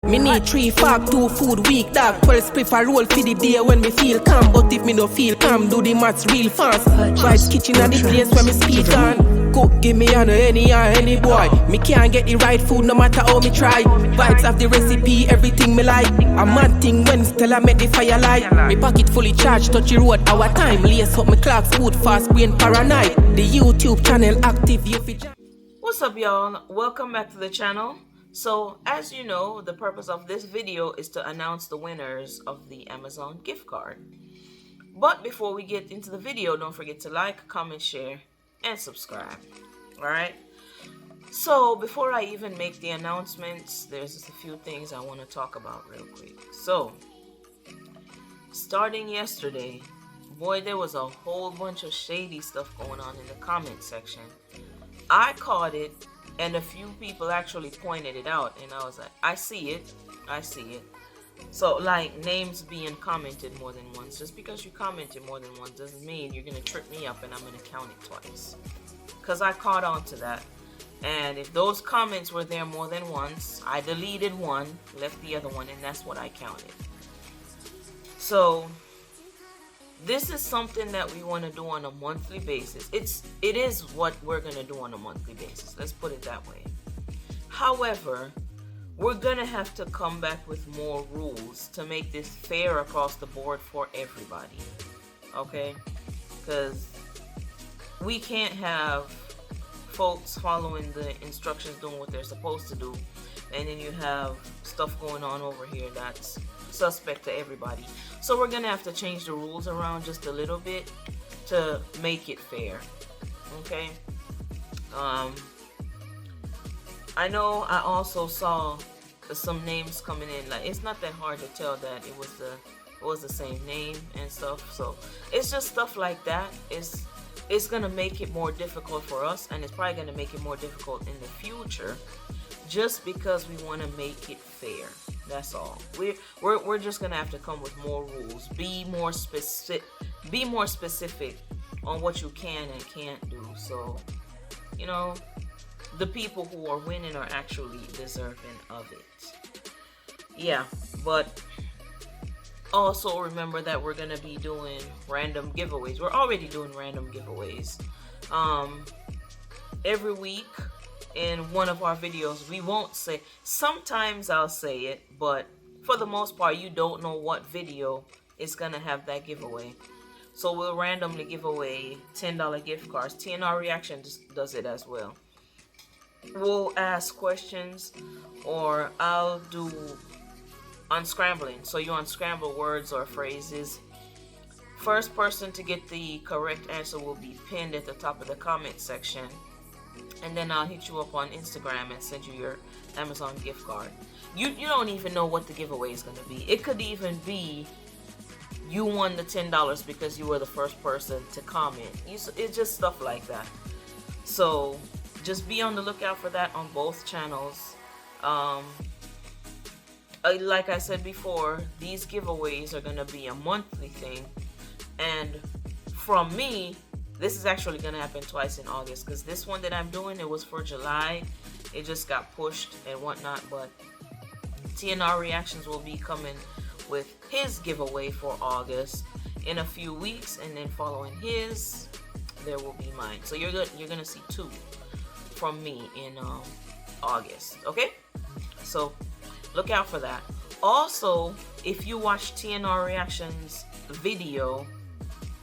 Me need 3 fork, 2 food week, dog. 12 spliff a roll for the day when me feel calm. But if me no feel calm, do the maths real fast. Vibes kitchen at the place where me speak on. Cook, give me on any boy. Me can't get the right food no matter how me try. Vibes have the recipe, everything me like. A mad thing when still I make the fire light. Me pocket fully charged, touch the road, our time. Lace up me clocks, food fast, brain paranoid. The YouTube channel active, you fit. What's up, y'all? Welcome back to the channel. So, as you know, the purpose of this video is to announce the winners of the Amazon gift card. But before we get into the video, don't forget to like, comment, share, and subscribe. Alright? So, before I even make the announcements, there's just a few things I want to talk about real quick. So, starting yesterday, boy, there was a whole bunch of shady stuff going on in the comment section. I caught it, and a few people actually pointed it out, and I was like, I see it. So, like, names being commented more than once. Just because you commented more than once doesn't mean you're going to trip me up and I'm going to count it twice. Because I caught on to that. And if those comments were there more than once, I deleted one, left the other one, and that's what I counted. So, this is something that we want to do on a monthly basis. It is what we're going to do on a monthly basis. Let's put it that way. However, we're going to have to come back with more rules to make this fair across the board for everybody. Okay? Because we can't have folks following the instructions, doing what they're supposed to do, and then you have stuff going on over here that's suspect to everybody. So we're gonna have to change the rules around just a little bit to make it fair. Okay. I know I also saw some names coming in. Like, it's not that hard to tell that it was the same name and stuff. So it's just stuff like that. It's gonna make it more difficult for us, and it's probably gonna make it more difficult in the future, just because we want to make it fair. That's all. We're just gonna have to come with more rules. Be more specific on what you can and can't do. So, you know, the people who are winning are actually deserving of it. Yeah, but also remember that we're gonna be doing random giveaways. We're already doing random giveaways. Every week in one of our videos, we won't say, sometimes I'll say it, but for the most part, you don't know what video is gonna have that giveaway. So we'll randomly give away $10 gift cards. TNR Reactions does it as well. We'll ask questions, or I'll do unscrambling. So you unscramble words or phrases. First person to get the correct answer will be pinned at the top of the comment section. And then I'll hit you up on Instagram and send you your Amazon gift card. You don't even know what the giveaway is going to be. It could even be you won the $10 because you were the first person to comment. It's just stuff like that. So just be on the lookout for that on both channels. Like I said before, these giveaways are going to be a monthly thing. And from me, this is actually going to happen twice in August, because this one that I'm doing, it was for July. It just got pushed and whatnot, but TNR Reactions will be coming with his giveaway for August in a few weeks, and then following his, there will be mine. So you're going to see two from me in August, okay? So look out for that. Also, if you watch TNR Reactions video,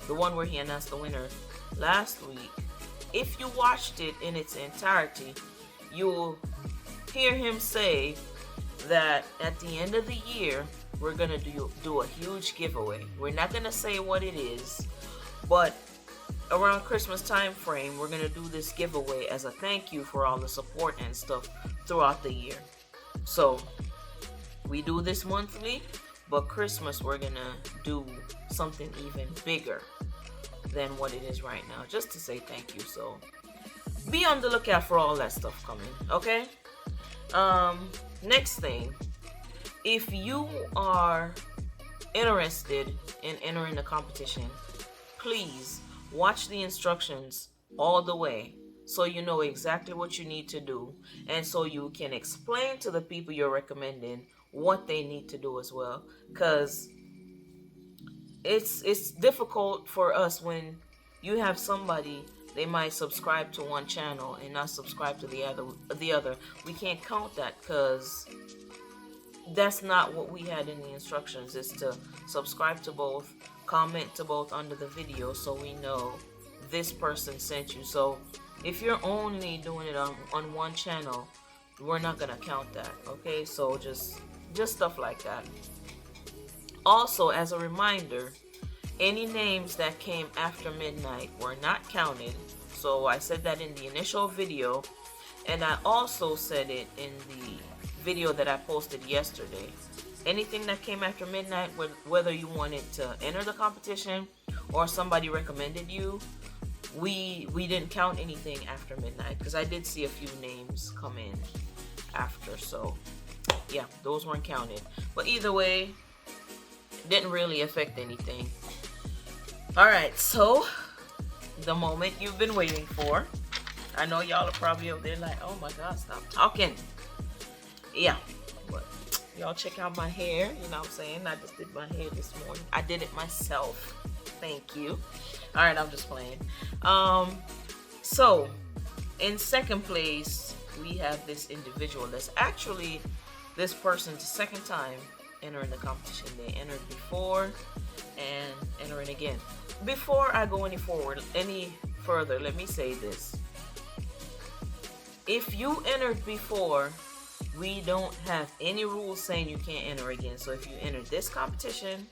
the one where he announced the winner last week, if you watched it in its entirety, you'll hear him say that at the end of the year, we're gonna do a huge giveaway. We're not gonna say what it is, but around Christmas time frame, we're gonna do this giveaway as a thank you for all the support and stuff throughout the year. So we do this monthly, but Christmas we're gonna do something even bigger than what it is right now, just to say thank you. So be on the lookout for all that stuff coming, okay? Next thing, if you are interested in entering the competition, please watch the instructions all the way so you know exactly what you need to do, and so you can explain to the people you're recommending what they need to do as well, because it's difficult for us when you have somebody, they might subscribe to one channel and not subscribe to the other. We can't count that, because that's not what we had in the instructions. Is to subscribe to both, comment to both under the video, so we know this person sent you. So if you're only doing it on one channel, we're not gonna count that. Okay, so just stuff like that. Also, as a reminder, any names that came after midnight were not counted. So I said that in the initial video, and I also said it in the video that I posted yesterday. Anything that came after midnight, whether you wanted to enter the competition or somebody recommended you, we didn't count anything after midnight, because I did see a few names come in after. So yeah, those weren't counted. But either way, didn't really affect anything. Alright, so the moment you've been waiting for. I know y'all are probably over there like, oh my god, stop talking. Yeah, but y'all check out my hair, you know what I'm saying? I just did my hair this morning. I did it myself. Thank you. Alright, I'm just playing. So in second place, we have this individual that's actually this person's second time entering the competition. They entered before and entering again. Before I go any further, let me say this. If you entered before, we don't have any rules saying you can't enter again. So if you entered this competition,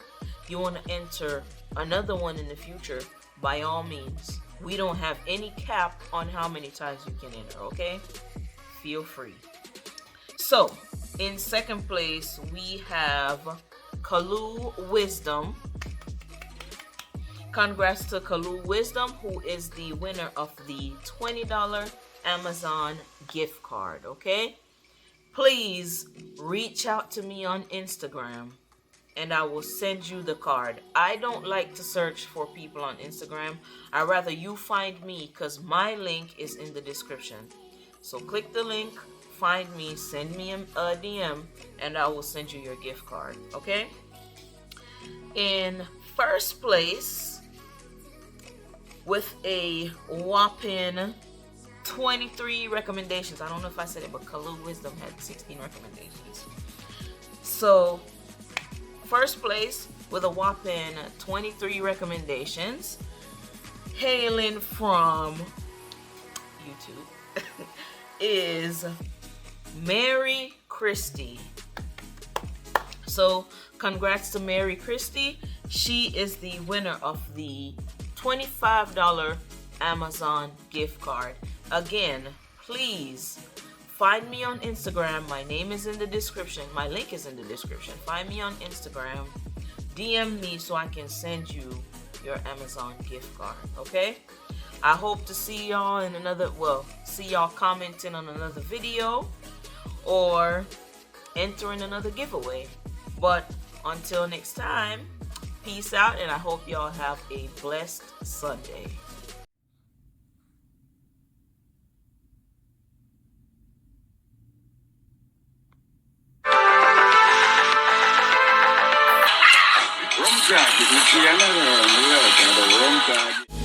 you want to enter another one in the future, by all means. We don't have any cap on how many times you can enter, okay? Feel free. So in second place, we have Kaale Wisdom. Congrats to Kaale Wisdom, who is the winner of the $20 Amazon gift card, okay? Please reach out to me on Instagram and I will send you the card. I don't like to search for people on Instagram. I'd rather you find me, because my link is in the description. So click the link, find me, send me a DM, and I will send you your gift card, okay? In first place, with a whopping 23 recommendations. I don't know if I said it, but Kaale Wisdom had 16 recommendations. So first place with a whopping 23 recommendations, hailing from YouTube, is Mary Christie. So congrats to Mary Christie. She is the winner of the $25 Amazon gift card. Again, please find me on Instagram. My name is in the description. My link is in the description. Find me on Instagram. DM me so I can send you your Amazon gift card, okay? I hope to see y'all in see y'all commenting on another video or entering another giveaway. But until next time, peace out, and I hope y'all have a blessed Sunday.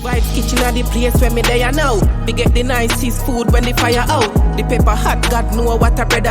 Vibes kitchen are the place where me there now. We get the nicest food when the fire out. The pepper hot, God know what a brother.